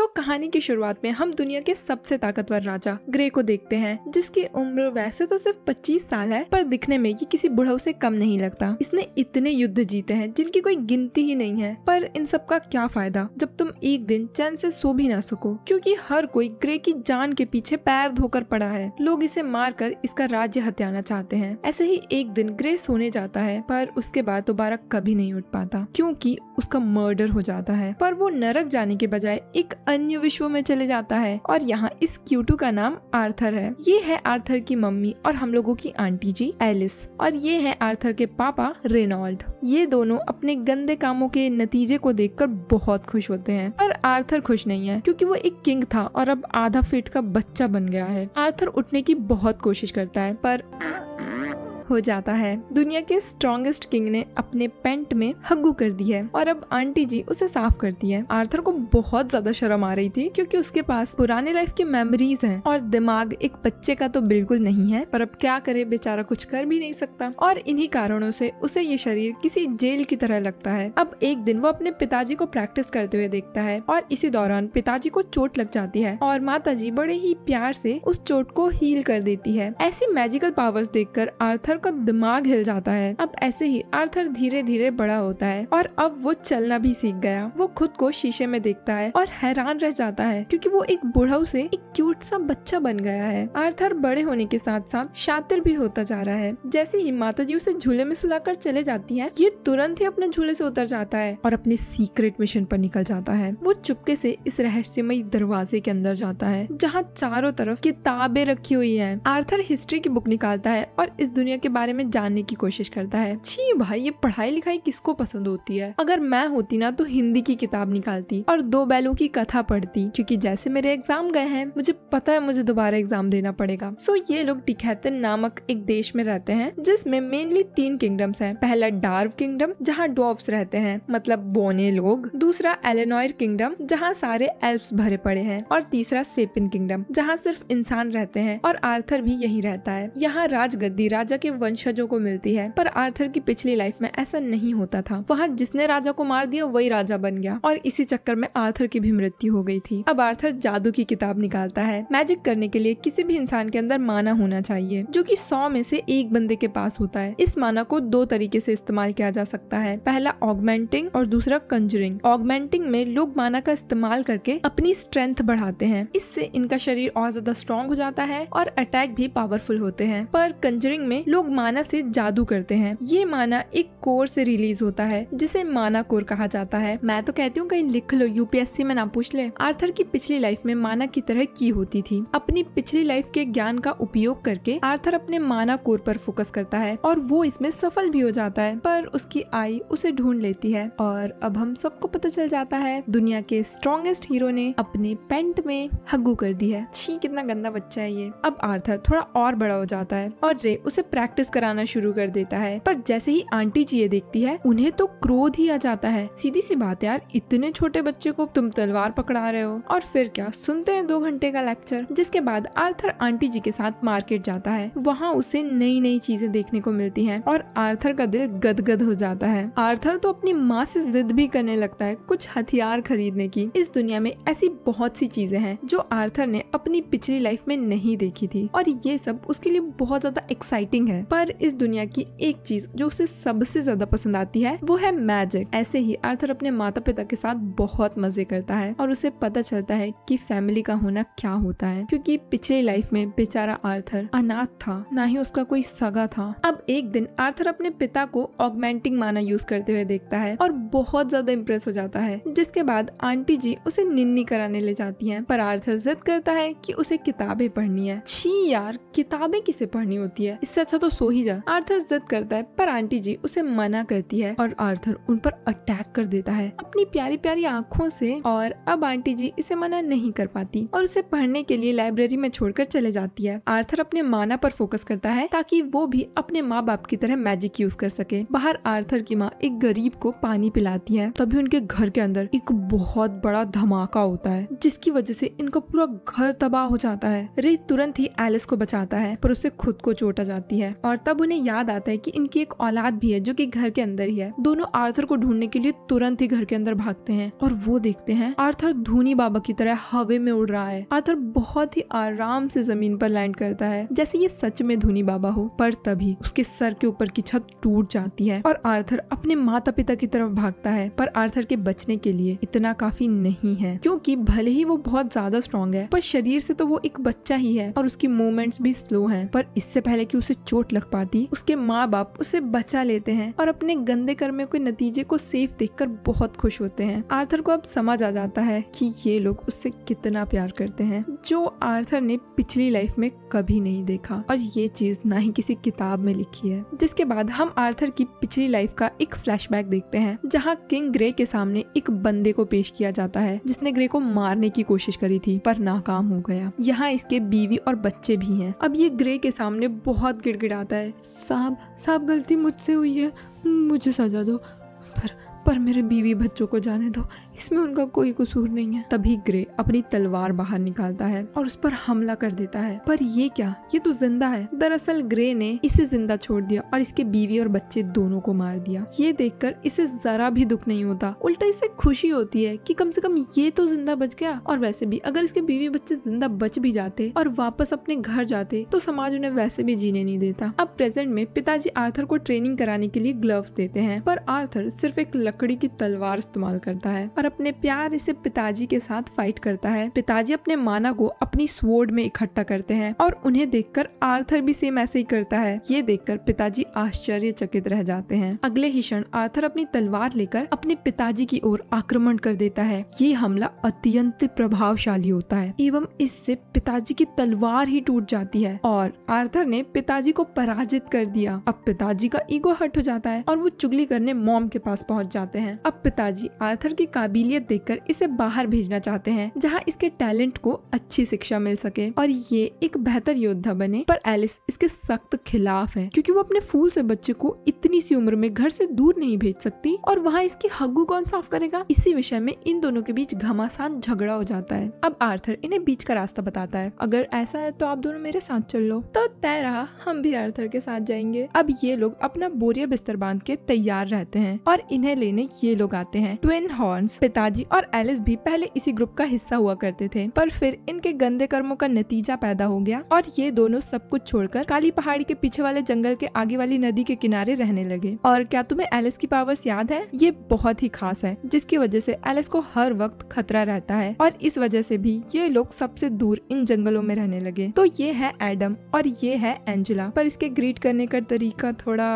तो कहानी की शुरुआत में हम दुनिया के सबसे ताकतवर राजा ग्रे को देखते हैं, जिसकी उम्र वैसे तो सिर्फ 25 साल है, पर दिखने में ये किसी बुढ़ऊ से कम नहीं लगता। इसने इतने युद्ध जीते हैं जिनकी कोई गिनती ही नहीं है, पर इन सब का क्या फायदा जब तुम एक दिन चैन से सो भी ना सको, क्योंकि हर कोई ग्रे की जान के पीछे पैर धोकर पड़ा है। लोग इसे मारकर इसका राज्य हथियाना चाहते हैं। ऐसे ही एक दिन ग्रे सोने जाता है, पर उसके बाद दोबारा कभी नहीं उठ पाता, क्योंकि उसका मर्डर हो जाता है। पर वो नरक जाने के बजाय एक अन्य विश्व में चले जाता है, और यहाँ इस क्यूटू का नाम आर्थर है। ये है आर्थर की मम्मी और हम लोगों की आंटी जी एलिस, और ये है आर्थर के पापा रेनॉल्ड। ये दोनों अपने गंदे कामों के नतीजे को देखकर बहुत खुश होते हैं, पर आर्थर खुश नहीं है, क्योंकि वो एक किंग था और अब आधा फीट का बच्चा बन गया है। आर्थर उठने की बहुत कोशिश करता है, पर हो जाता है। दुनिया के स्ट्रॉन्गेस्ट किंग ने अपने पेंट में हग्गू कर दी है, और अब आंटी जी उसे साफ करती है। आर्थर को बहुत ज्यादा शर्म आ रही थी, क्योंकि उसके पास पुराने लाइफ की मेमोरीज हैं और दिमाग एक बच्चे का तो बिल्कुल नहीं है। पर अब क्या करे, बेचारा कुछ कर भी नहीं सकता, और इन्हीं कारणों से उसे ये शरीर किसी जेल की तरह लगता है। अब एक दिन वो अपने पिताजी को प्रैक्टिस करते हुए देखता है, और इसी दौरान पिताजी को चोट लग जाती है, और माताजी बड़े ही प्यार से उस चोट को हील कर देती है। ऐसी मैजिकल पावर्स देखकर आर्थर का दिमाग हिल जाता है। अब ऐसे ही आर्थर धीरे धीरे बड़ा होता है, और अब वो चलना भी सीख गया। वो खुद को शीशे में देखता है और हैरान रह जाता है, क्योंकि वो एक बुढ़ऊ से एक क्यूट सा बच्चा बन गया है। आर्थर बड़े होने के साथ साथ शातिर भी होता जा रहा है। जैसे ही माताजी उसे झूले में सुलाकर चले जाती है, ये तुरंत ही अपने झूले से उतर जाता है और अपने सीक्रेट मिशन पर निकल जाता है। वो चुपके से इस रहस्यमयी दरवाजे के अंदर जाता है, जहाँ चारों तरफ किताबें रखी हुई है। आर्थर हिस्ट्री की बुक निकालता है और इस दुनिया के बारे में जानने की कोशिश करता है। छी भाई, ये पढ़ाई लिखाई किसको पसंद होती है। अगर मैं होती ना तो हिंदी की किताब निकालती और दो बैलों की कथा पढ़ती, क्योंकि जैसे मेरे एग्जाम गए हैं, मुझे पता है मुझे दोबारा एग्जाम देना पड़ेगा। सो ये लोग टिकैथन नामक एक देश में रहते हैं, जिसमें मेनली 3 किंगडम्स हैं। पहला डार्व किंगडम, जहाँ डॉर्व्स रहते हैं, मतलब बोने लोग। दूसरा एलेनॉयर किंगडम, जहाँ सारे एल्फ्स भरे पड़े हैं। और तीसरा सेपिन किंगडम, जहाँ सिर्फ इंसान रहते हैं, और आर्थर भी यहीं रहता है। यहाँ राजगद्दी राजा के वंशजों को मिलती है, पर आर्थर की पिछली लाइफ में ऐसा नहीं होता था। वहाँ जिसने राजा को मार दिया वही राजा बन गया, और इसी चक्कर में आर्थर की भी मृत्यु हो गई थी। अब आर्थर जादू की किताब निकालता है। मैजिक करने के लिए किसी भी इंसान के अंदर माना होना चाहिए, जो कि 100 में से एक बंदे के पास होता है। इस माना को 2 तरीके से इस्तेमाल किया जा सकता है। पहला ऑगमेंटिंग और दूसरा कंजरिंग। ऑगमेंटिंग में लोग माना का इस्तेमाल करके अपनी स्ट्रेंथ बढ़ाते हैं। इससे इनका शरीर और ज्यादा स्ट्रॉन्ग हो जाता है और अटैक भी पावरफुल होते हैं। पर कंजरिंग में लोग माना से जादू करते हैं। ये माना एक कोर से रिलीज होता है, जिसे माना कोर कहा जाता है। मैं तो कहती हूँ कहीं लिख लो, यूपीएससी में ना पूछ ले। आर्थर की पिछली लाइफ में माना की तरह की होती थी। अपनी पिछली लाइफ के ज्ञान का उपयोग करके आर्थर अपने माना कोर पर फोकस करता है, और वो इसमें सफल भी हो जाता है। पर उसकी आई उसे ढूंढ लेती है, और अब हम सबको पता चल जाता है दुनिया के स्ट्रॉन्गेस्ट हीरो ने अपने पेंट में हग्गू कर दी है। छी, कितना गंदा बच्चा है ये। अब आर्थर थोड़ा और बड़ा हो जाता है, और रे उसे प्रैक्टिस कराना शुरू कर देता है। पर जैसे ही आंटी जी ये देखती है, उन्हें तो क्रोध ही आ जाता है। सीधी सी बात यार, इतने छोटे बच्चे को तुम तलवार पकड़ा रहे हो। और फिर क्या, सुनते हैं 2 घंटे का लेक्चर। जिसके बाद आर्थर आंटी जी के साथ मार्केट जाता है। वहाँ उसे नई नई चीजें देखने को मिलती हैं, और आर्थर का दिल गदगद हो जाता है। आर्थर तो अपनी माँ से जिद भी करने लगता है कुछ हथियार खरीदने की। इस दुनिया में ऐसी बहुत सी चीजें हैं जो आर्थर ने अपनी पिछली लाइफ में नहीं देखी थी, और ये सब उसके लिए बहुत ज्यादा एक्साइटिंग है। पर इस दुनिया की एक चीज जो उसे सबसे ज्यादा पसंद आती है, वो है मैजिक। ऐसे ही आर्थर अपने माता पिता के साथ बहुत मजे करता है, और उसे पता चलता है कि फैमिली का होना क्या होता है, क्योंकि पिछली लाइफ में बेचारा आर्थर अनाथ था, ना ही उसका कोई सगा था। अब एक दिन आर्थर अपने पिता को ऑगमेंटिंग माना यूज करते हुए देखता है, और बहुत ज्यादा इम्प्रेस हो जाता है। जिसके बाद आंटी जी उसे निन्नी कराने ले जाती है, पर आर्थर जिद करता है कि उसे किताबें पढ़नी है। छी यार, किताबें किसे पढ़नी होती है, इससे अच्छा तो सो ही जा। आर्थर जिद करता है, पर आंटी जी उसे मना करती है, और आर्थर उन पर अटैक कर देता है अपनी प्यारी प्यारी आंखों से। और अब आंटी जी इसे मना नहीं कर पाती, और उसे पढ़ने के लिए लाइब्रेरी में छोड़कर चले जाती है। आर्थर अपने माना पर फोकस करता है, ताकि वो भी अपने माँ बाप की तरह मैजिक यूज कर सके। बाहर आर्थर की माँ एक गरीब को पानी पिलाती है, तभी उनके घर के अंदर एक बहुत बड़ा धमाका होता है, जिसकी वजह से इनका पूरा घर तबाह हो जाता है। रे तुरंत ही एलिस को बचाता है, पर उसे खुद को चोट आ जाती है। और तब उन्हें याद आता है कि इनकी एक औलाद भी है जो कि घर के अंदर ही है। दोनों आर्थर को ढूंढने के लिए तुरंत ही घर के अंदर भागते हैं और वो देखते हैं आर्थर धूनी बाबा की तरह हवा में उड़ रहा है। आर्थर बहुत ही आराम से जमीन पर लैंड करता है जैसे ये सच में धूनी बाबा हो, पर तभी उसके सर के ऊपर की छत टूट जाती है और आर्थर अपने माता पिता की तरफ भागता है। पर आर्थर के बचने के लिए इतना काफी नहीं है, क्योंकि भले ही वो बहुत ज्यादा स्ट्रॉन्ग है पर शरीर से तो वो एक बच्चा ही है और उसकी मूवमेंट्स भी स्लो हैं। पर इससे पहले कि उसे चोट लग पाती, उसके माँ बाप उसे बचा लेते हैं और अपने गंदे कर्मों के नतीजे को सेफ देखकर बहुत खुश होते हैं। आर्थर को अब समझ आ जाता है कि ये लोग उससे कितना प्यार करते हैं, जो आर्थर ने पिछली लाइफ में कभी नहीं देखा और ये चीज ना ही किसी किताब में लिखी है। जिसके बाद हम आर्थर की पिछली लाइफ का एक फ्लैशबैक देखते हैं जहाँ किंग ग्रे के सामने एक बंदे को पेश किया जाता है जिसने ग्रे को मारने की कोशिश करी थी पर नाकाम हो गया। यहाँ इसके बीवी और बच्चे भी हैं। अब ये ग्रे के सामने बहुत गिड़गिड़ाता है, साहब गलती मुझसे हुई है, मुझे सजा दो, पर मेरे बीवी बच्चों को जाने दो, इसमें उनका कोई कसूर नहीं है। तभी ग्रे अपनी तलवार बाहर निकालता है और उस पर हमला कर देता है। पर ये क्या, ये तो जिंदा है। दरअसल ग्रे ने इसे जिंदा छोड़ दिया और इसके बीवी और बच्चे दोनों को मार दिया। ये देखकर इसे जरा भी दुख नहीं होता, उल्टा इसे खुशी होती है कि कम से कम ये तो जिंदा बच गया। और वैसे भी अगर इसके बीवी बच्चे जिंदा बच भी जाते और वापस अपने घर जाते तो समाज उन्हें वैसे भी जीने नहीं देता। अब प्रेजेंट में पिताजी आर्थर को ट्रेनिंग कराने के लिए ग्लव्स देते हैं, पर आर्थर सिर्फ एक लकड़ी की तलवार इस्तेमाल करता है और अपने प्यार से पिताजी के साथ फाइट करता है। पिताजी अपने माना को अपनी स्वॉर्ड में इकट्ठा करते हैं और उन्हें देखकर आर्थर भी सेम ऐसे ही करता है। ये देखकर पिताजी आश्चर्यचकित रह जाते हैं। अगले ही क्षण आर्थर अपनी तलवार लेकर अपने पिताजी की ओर आक्रमण कर देता है। ये हमला अत्यंत प्रभावशाली होता है एवं इससे पिताजी की तलवार ही टूट जाती है और आर्थर ने पिताजी को पराजित कर दिया। अब पिताजी का ईगो हर्ट हो जाता है और वो चुगली करने मॉम के पास पहुंच जाते हैं। अब पिताजी आर्थर की काबिलियत देखकर इसे बाहर भेजना चाहते हैं जहां इसके टैलेंट को अच्छी शिक्षा मिल सके और ये एक बेहतर योद्धा बने। पर एलिस इसके सख्त खिलाफ है क्योंकि वो अपने फूल से बच्चे को इतनी सी उम्र में घर से दूर नहीं भेज सकती और वहाँ इसकी हग्गू कौन साफ करेगा। इसी विषय में इन दोनों के बीच घमासान झगड़ा हो जाता है। अब आर्थर इन्हें बीच का रास्ता बताता है, अगर ऐसा है तो आप दोनों मेरे साथ चल लो। तो तय रहा, हम भी आर्थर के साथ जाएंगे। अब ये लोग अपना बोरिया बिस्तर बांध के तैयार रहते हैं और इन्हें लेने ये लोग आते हैं। ट्विन हॉर्न्स पिताजी और एलिस भी पहले इसी ग्रुप का हिस्सा हुआ करते थे, पर फिर इनके गंदे कर्मों का नतीजा पैदा हो गया और ये दोनों सब कुछ छोड़कर काली पहाड़ी के पीछे वाले जंगल के आगे वाली नदी के किनारे रहने लगे। और क्या तुम्हें एलिस की पावर्स याद है? ये बहुत ही खास है जिसकी वजह से एलिस को हर वक्त खतरा रहता है और इस वजह से भी ये लोग सबसे दूर इन जंगलों में रहने लगे। तो ये है एडम और ये है एंजेला, पर इसके ग्रीट करने का तरीका थोड़ा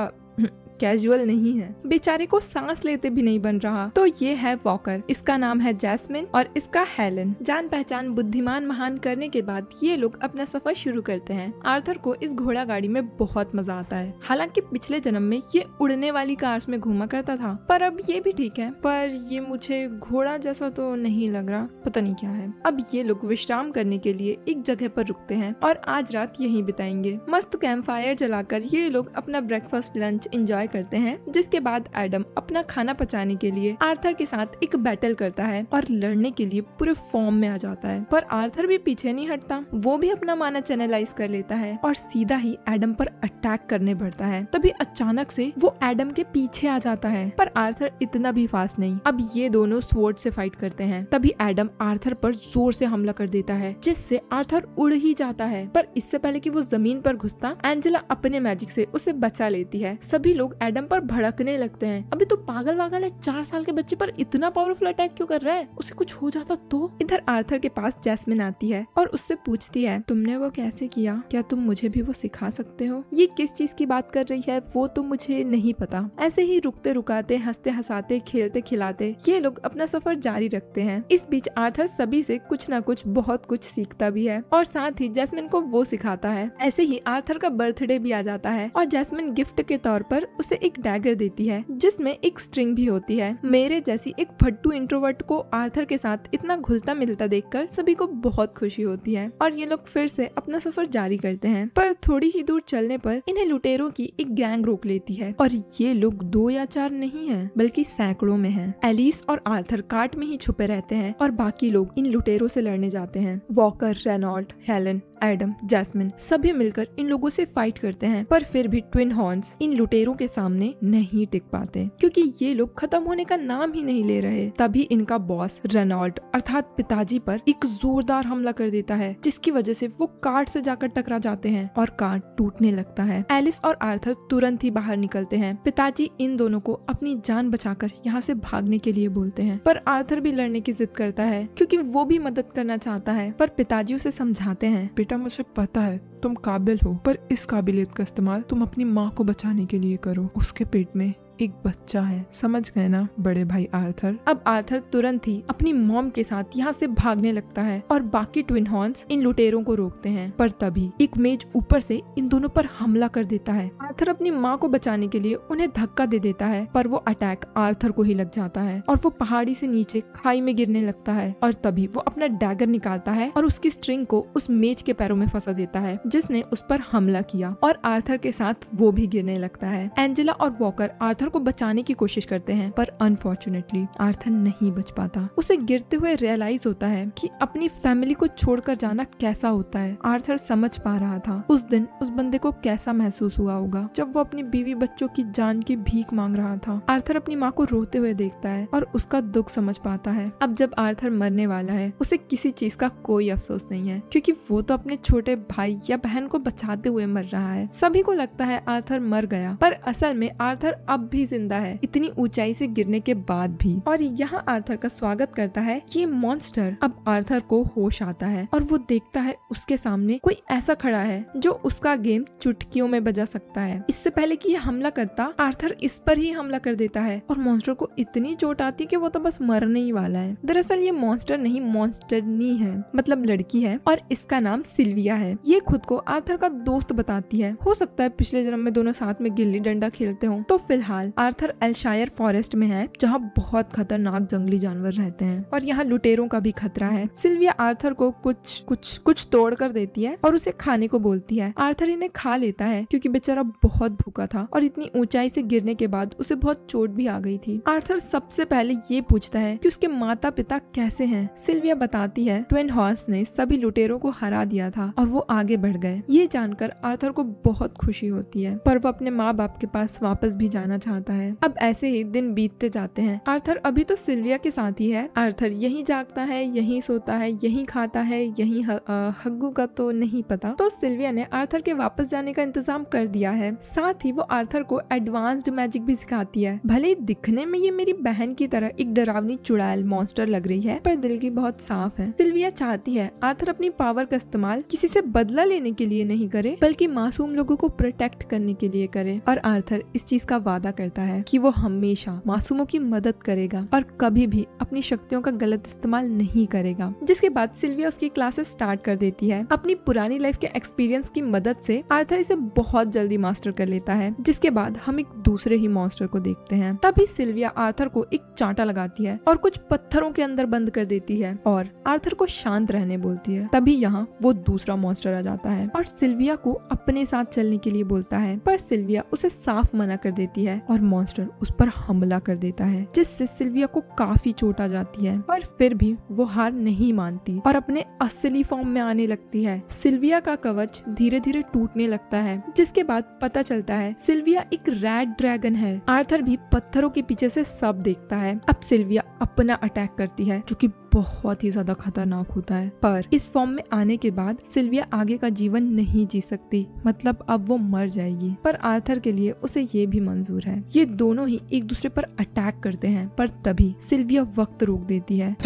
कैजुअल नहीं है, बेचारे को सांस लेते भी नहीं बन रहा। तो ये है वॉकर, इसका नाम है जैस्मिन और इसका हेलन। जान पहचान बुद्धिमान महान करने के बाद ये लोग अपना सफर शुरू करते हैं। आर्थर को इस घोड़ा गाड़ी में बहुत मजा आता है। हालांकि पिछले जन्म में ये उड़ने वाली कार्स में घूमा करता था, पर अब ये भी ठीक है, पर ये मुझे घोड़ा जैसा तो नहीं लग रहा, पता नहीं क्या है। अब ये लोग विश्राम करने के लिए एक जगह पर रुकते हैं और आज रात यहीं बिताएंगे। मस्त कैंप फायर जलाकर ये लोग अपना ब्रेकफास्ट लंच एंजॉय करते हैं, जिसके बाद एडम अपना खाना पचाने के लिए आर्थर के साथ एक बैटल करता है और लड़ने के लिए पूरे फॉर्म में आ जाता है। पर आर्थर भी पीछे नहीं हटता, वो भी अपना माना चैनलाइज कर लेता है और सीधा ही एडम पर अटैक करने बढ़ता है। तभी अचानक से वो एडम के पीछे आ जाता है, पर आर्थर इतना भी फास्ट नहीं। अब ये दोनों स्वॉर्ड से फाइट करते हैं। तभी एडम आर्थर पर जोर से हमला कर देता है, जिससे आर्थर उड़ ही जाता है। पर इससे पहले कि वो जमीन पर घुसता, एंजेला अपने मैजिक से उसे बचा लेती है। सभी लोग एडम पर भड़कने लगते हैं, अभी तो पागल वागल है, 4 साल के बच्चे पर इतना पावरफुल अटैक क्यों कर रहा है, उसे कुछ हो जाता तो। इधर आर्थर के पास जैस्मिन आती है और उससे पूछती है, तुमने वो कैसे किया, क्या तुम मुझे भी वो सिखा सकते हो? ये किस चीज की बात कर रही है वो तो मुझे नहीं पता। ऐसे ही रुकते रुकाते, हंसते हंसाते, खेलते खिलाते ये लोग अपना सफर जारी रखते हैं। इस बीच आर्थर सभी से कुछ न कुछ बहुत कुछ सीखता भी है और साथ ही जैस्मिन को वो सिखाता है। ऐसे ही आर्थर का बर्थडे भी आ जाता है और जैस्मिन गिफ्ट के तौर पर उसे एक डैगर देती है जिसमें एक स्ट्रिंग भी होती है। मेरे जैसी एक फट्टू इंट्रोवर्ट को आर्थर के साथ इतना घुलता मिलता देखकर सभी को बहुत खुशी होती है और ये लोग फिर से अपना सफर जारी करते हैं। पर थोड़ी ही दूर चलने पर इन्हें लुटेरों की एक गैंग रोक लेती है और ये लोग 2 या 4 नहीं है बल्कि सैकड़ों में हैं। एलिस और आर्थर कार्ट में ही छुपे रहते हैं और बाकी लोग इन लुटेरों से लड़ने जाते हैं। Walker, Renault, Helen, Adam, Jasmine सभी मिलकर इन लोगों से फाइट करते हैं, पर फिर भी ट्विन हॉर्न्स इन लुटेरों के सामने नहीं टिक पाते क्योंकि ये लोग खत्म होने का नाम ही नहीं ले रहे। तभी इनका बॉस रेनॉल्ड अर्थात पिताजी पर एक जोरदार हमला कर देता है, जिसकी वजह से वो कार्ड से जाकर टकरा जाते हैं और कार्ड टूटने लगता है। एलिस और आर्थर तुरंत ही बाहर निकलते हैं। पिताजी इन दोनों को अपनी जान बचाकर यहाँ से भागने के लिए बोलते हैं, पर आर्थर भी लड़ने की जिद करता है क्योंकि वो भी मदद करना चाहता है, पर पिताजी उसे समझाते हैं, बेटा मुझे पता है तुम काबिल हो, पर इस काबिलियत का इस्तेमाल तुम अपनी माँ को बचाने के लिए करो। उसके पेट में एक बच्चा है, समझ गए ना बड़े भाई आर्थर। अब आर्थर तुरंत ही अपनी मॉम के साथ यहाँ से भागने लगता है और बाकी ट्विन हॉर्न्स इन लुटेरों को रोकते हैं, पर तभी एक मेज ऊपर से इन दोनों पर हमला कर देता है। आर्थर अपनी माँ को बचाने के लिए उन्हें धक्का दे देता है, पर वो अटैक आर्थर को ही लग जाता है और वो पहाड़ी से नीचे खाई में गिरने लगता है। और तभी वो अपना डैगर निकालता है और उसकी स्ट्रिंग को उस मेज के पैरों में फंसा देता है जिसने उस पर हमला किया, और आर्थर के साथ वो भी गिरने लगता है। एंजेला और वॉकर आर्थर को बचाने की कोशिश करते हैं, पर अनफॉर्चुनेटली आर्थर नहीं बच पाता। उसे गिरते हुए रियलाइज होता है कि अपनी फैमिली को छोड़कर जाना कैसा होता है। आर्थर समझ पा रहा था उस दिन उस बंदे को कैसा महसूस हुआ होगा जब वो अपनी बीवी बच्चों की जान की भीख मांग रहा था। आर्थर अपनी माँ को रोते हुए देखता है और उसका दुख समझ पाता है। अब जब आर्थर मरने वाला है, उसे किसी चीज का कोई अफसोस नहीं है क्योंकि वो तो अपने छोटे भाई या बहन को बचाते हुए मर रहा है। सभी को लगता है आर्थर मर गया, पर असल में आर्थर अब भी जिंदा है, इतनी ऊंचाई से गिरने के बाद भी। और यहाँ आर्थर का स्वागत करता है ये मॉन्स्टर। अब आर्थर को होश आता है और वो देखता है उसके सामने कोई ऐसा खड़ा है जो उसका गेम चुटकियों में बजा सकता है। इससे पहले कि ये हमला करता, आर्थर इस पर ही हमला कर देता है और मॉन्स्टर को इतनी चोट आती है कि वो तो बस मरने ही वाला है। दरअसल ये मॉन्स्टर नहीं, मॉन्स्टरनी है, मतलब लड़की है, और इसका नाम सिल्विया है। ये खुद को आर्थर का दोस्त बताती है। हो सकता है पिछले जन्म में दोनों साथ में गिल्ली डंडा खेलते हों। तो फिलहाल आर्थर एल्शायर फॉरेस्ट में है जहाँ बहुत खतरनाक जंगली जानवर रहते हैं और यहाँ लुटेरों का भी खतरा है। सिल्विया आर्थर को कुछ तोड़ कर देती है और उसे खाने को बोलती है। आर्थर इन्हें खा लेता है क्योंकि बेचारा बहुत भूखा था और इतनी ऊंचाई से गिरने के बाद उसे बहुत चोट भी आ गई थी। आर्थर सबसे पहले ये पूछता है कि उसके माता पिता कैसे हैं। सिल्विया बताती है ट्विन हॉर्स ने सभी लुटेरों को हरा दिया था और वो आगे बढ़ गए। ये जानकर आर्थर को बहुत खुशी होती है, पर वो अपने माँ बाप के पास वापस भी जाना चाहता है। अब ऐसे ही दिन बीतते जाते हैं। आर्थर अभी तो सिल्विया के साथ ही है। आर्थर यहीं जागता है, यहीं सोता है, यहीं खाता है, यहीं हग्गू का तो नहीं पता। तो सिल्विया ने आर्थर के वापस जाने का इंतजाम कर दिया है। साथ ही वो आर्थर को एडवांस्ड मैजिक भी सिखाती है। भले ही दिखने में ये मेरी बहन की तरह एक डरावनी चुड़ैल मॉन्स्टर लग रही है, पर दिल की बहुत साफ है। सिल्विया चाहती है आर्थर अपनी पावर का इस्तेमाल किसी से बदला लेने के लिए नहीं करे, बल्कि मासूम लोगों को प्रोटेक्ट करने के लिए करे। और आर्थर इस चीज का वादा करता है कि वो हमेशा मासूमों की मदद करेगा और कभी भी अपनी शक्तियों का गलत इस्तेमाल नहीं करेगा। जिसके बाद सिल्विया उसकी क्लासेस स्टार्ट कर देती है। अपनी पुरानी लाइफ के एक्सपीरियंस की मदद से आर्थर इसे बहुत जल्दी मास्टर कर लेता है। जिसके बाद हम एक दूसरे ही मॉन्स्टर को देखते हैं। तभी सिल्विया आर्थर को एक चांटा लगाती है और कुछ पत्थरों के अंदर बंद कर देती है और आर्थर को शांत रहने बोलती है। तभी यहाँ वो दूसरा मॉन्स्टर आ जाता है और सिल्विया को अपने साथ चलने के लिए बोलता है, पर सिल्विया उसे साफ मना कर देती है और मॉन्स्टर उस पर हमला कर देता है, जिससे सिल्विया को काफी चोट आ जाती है। पर फिर भी वो हार नहीं मानती और अपने असली फॉर्म में आने लगती है। सिल्विया का कवच धीरे धीरे टूटने लगता है, जिसके बाद पता चलता है सिल्विया एक रेड ड्रैगन है। आर्थर भी पत्थरों के पीछे से सब देखता है। अब सिल्विया अपना अटैक करती है जो कि बहुत ही ज्यादा खतरनाक होता है, पर इस फॉर्म में आने के बाद सिल्विया आगे का जीवन नहीं जी सकती, मतलब अब वो मर जाएगी। पर आर्थर के लिए उसे ये भी मंजूर है। ये दोनों ही एक दूसरे पर अटैक करते हैं, पर तभी सिल्विया वक्त रोक देती है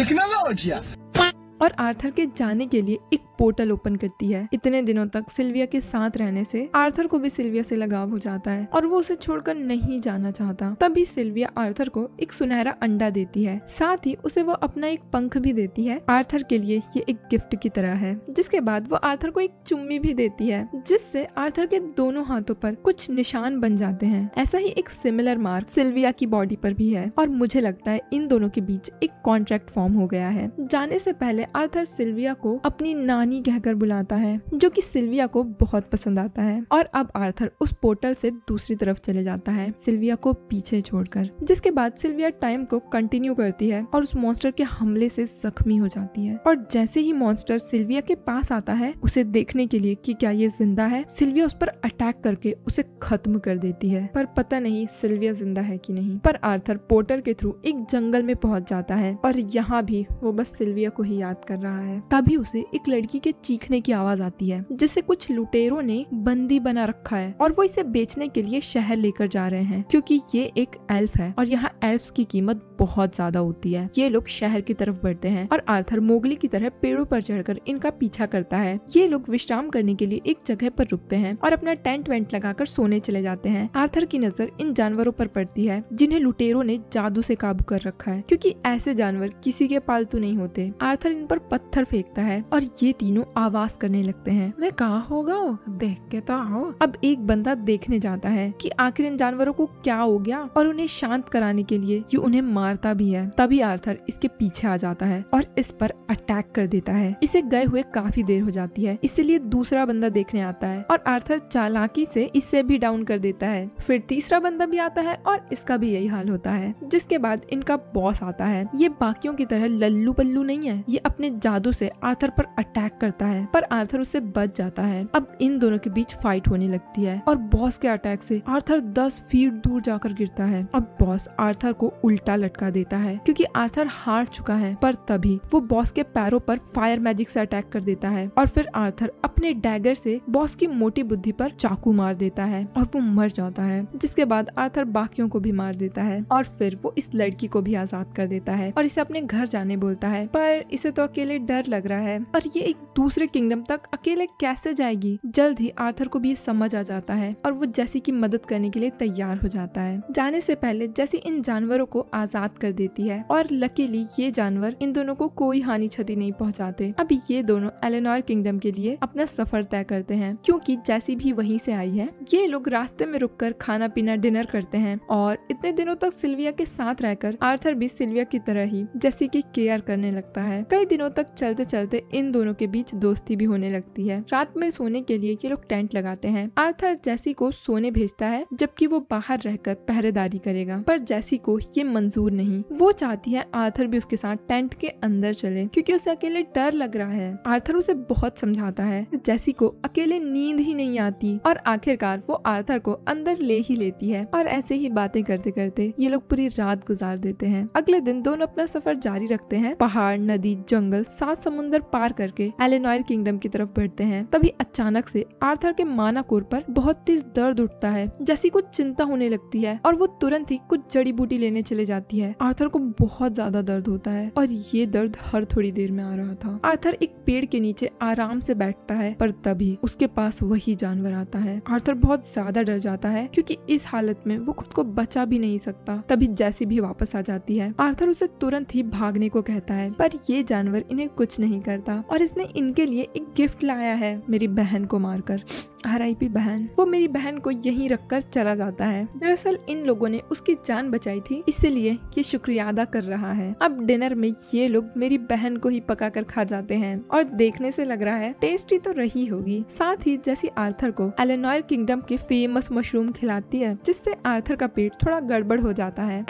और आर्थर के जाने के लिए एक पोर्टल ओपन करती है। इतने दिनों तक सिल्विया के साथ रहने से आर्थर को भी सिल्विया से लगाव हो जाता है और वो उसे छोड़कर नहीं जाना चाहता। तभी सिल्विया आर्थर को एक सुनहरा अंडा देती है, साथ ही उसे वो अपना एक पंख भी देती है। आर्थर के लिए ये एक गिफ्ट की तरह है। जिसके बाद वो आर्थर को एक चुम्मी भी देती है, जिससे आर्थर के दोनों हाथों पर कुछ निशान बन जाते हैं। ऐसा ही एक सिमिलर मार्क सिल्विया की बॉडी पर भी है और मुझे लगता है इन दोनों के बीच एक कॉन्ट्रैक्ट फॉर्म हो गया है। जाने से पहले आर्थर सिल्विया को अपनी नानी रानी कहकर बुलाता है, जो कि सिल्विया को बहुत पसंद आता है। और अब आर्थर उस पोर्टल से दूसरी तरफ चले जाता है, सिल्विया को पीछे छोड़कर। जिसके बाद सिल्विया टाइम को कंटिन्यू करती है और उस मॉन्स्टर के हमले से जख्मी हो जाती है। और जैसे ही मॉन्स्टर सिल्विया के पास आता है उसे देखने के लिए कि क्या ये जिंदा है, सिल्विया उस पर अटैक करके उसे खत्म कर देती है। पर पता नहीं सिल्विया जिंदा है कि नहीं। पर आर्थर पोर्टल के थ्रू एक जंगल में पहुंच जाता है और यहाँ भी वो बस सिल्विया को ही याद कर रहा है। तभी उसे एक लड़की के चीखने की आवाज आती है, जिसे कुछ लुटेरों ने बंदी बना रखा है और वो इसे बेचने के लिए शहर लेकर जा रहे हैं, क्योंकि ये एक एल्फ है और यहाँ एल्फ्स की कीमत बहुत ज्यादा होती है। ये लोग शहर की तरफ बढ़ते हैं और आर्थर मोगली की तरह पेड़ों पर चढ़कर इनका पीछा करता है। ये लोग विश्राम करने के लिए एक जगह पर रुकते हैं और अपना टेंट वेंट लगाकर सोने चले जाते हैं। आर्थर की नजर इन जानवरों पर पड़ती है जिन्हें लुटेरों ने जादू से काबू कर रखा है, क्योंकि ऐसे जानवर किसी के पालतू नहीं होते। आर्थर इन पर पत्थर फेंकता है और ये तीनों आवाज करने लगते हैं, मैं कहाँ होगा, देख के तो आओ। अब एक बंदा देखने जाता है कि आखिर इन जानवरों को क्या हो गया और उन्हें शांत कराने के लिए ये उन्हें मारता भी है। तभी आर्थर इसके पीछे आ जाता है और इस पर अटैक कर देता है। इसे गए हुए काफी देर हो जाती है, इसीलिए दूसरा बंदा देखने आता है और आर्थर चालाकी से इसे भी डाउन कर देता है। फिर तीसरा बंदा भी आता है और इसका भी यही हाल होता है। जिसके बाद इनका बॉस आता है। ये बाकियों की तरह लल्लू पल्लू नहीं है, ये अपने जादू से आर्थर पर अटैक करता है, पर आर्थर उससे बच जाता है। अब इन दोनों के बीच फाइट होने लगती है और बॉस के अटैक से आर्थर 10 फीट दूर जाकर गिरता है। अब बॉस आर्थर को उल्टा लटका देता है, क्योंकि आर्थर हार चुका है। पर तभी वो बॉस के पैरों पर फायर मैजिक से अटैक कर देता है और फिर आर्थर अपने डैगर से बॉस की मोटी बुद्धि पर चाकू मार देता है और वो मर जाता है। जिसके बाद आर्थर बाकियों को भी मार देता है और फिर वो इस लड़की को भी आजाद कर देता है और इसे अपने घर जाने बोलता है। पर इसे तो अकेले डर लग रहा है और ये एक दूसरे किंगडम तक अकेले कैसे जाएगी। जल्द ही आर्थर को भी ये समझ आ जाता है और वो जैसी की मदद करने के लिए तैयार हो जाता है। जाने से पहले जैसी इन जानवरों को आजाद कर देती है और लकीली ये जानवर इन दोनों को कोई हानि क्षति नहीं पहुंचाते। अब ये दोनों एलेनोर किंगडम के लिए अपना सफर तय करते हैं, क्योंकि जैसी भी वहीं से आई है। ये लोग रास्ते में रुककर खाना पीना डिनर करते हैं और इतने दिनों तक सिल्विया के साथ रहकर आर्थर भी सिल्विया की तरह ही जैसी की केयर करने लगता है। कई दिनों तक चलते चलते इन दोनों के बीच दोस्ती भी होने लगती है। रात में सोने के लिए ये लोग टेंट लगाते हैं। आर्थर जैसी को सोने भेजता है, जबकि वो बाहर रहकर पहरेदारी करेगा, पर जैसी को ये मंजूर नहीं। वो चाहती है आर्थर भी उसके साथ टेंट के अंदर चले, क्योंकि उसे अकेले डर लग रहा है। आर्थर उसे बहुत समझाता है, जैसी को अकेले नींद ही नहीं आती और आखिरकार वो आर्थर को अंदर ले ही लेती है और ऐसे ही बातें करते करते ये लोग पूरी रात गुजार देते हैं। अगले दिन दोनों अपना सफर जारी रखते हैं। पहाड़, नदी, जंगल, 7 समुंदर पार करके एलेनोर किंगडम की तरफ बढ़ते हैं। तभी अचानक से आर्थर के मानाकोर पर बहुत तेज दर्द उठता है। जैसी कुछ चिंता होने लगती है और वो तुरंत ही कुछ जड़ी बूटी लेने चले जाती है। आर्थर को बहुत ज्यादा दर्द होता है और ये दर्द हर थोड़ी देर में आ रहा था। आर्थर एक पेड़ के नीचे आराम से बैठता है, पर तभी उसके पास वही जानवर आता है। आर्थर बहुत ज्यादा डर जाता है, क्योंकि इस हालत में वो खुद को बचा भी नहीं सकता। तभी जैसी भी वापस आ जाती है। आर्थर उसे तुरंत ही भागने को कहता है, पर ये जानवर इन्हें कुछ नहीं करता और इसने इनके लिए एक गिफ्ट लाया है, मेरी बहन को मारकर। RIP बहन। वो मेरी बहन को यहीं रखकर चला जाता है। दरअसल इन लोगों ने उसकी जान बचाई थी, इसलिए ये शुक्रिया अदा कर रहा है। अब डिनर में ये लोग मेरी बहन को ही पका कर खा जाते हैं और देखने से लग रहा है टेस्टी तो रही होगी। साथ ही जैसी आर्थर को एलेनोर किंगडम के फेमस मशरूम खिलाती है, जिससे आर्थर का पेट थोड़ा गड़बड़ हो जाता है।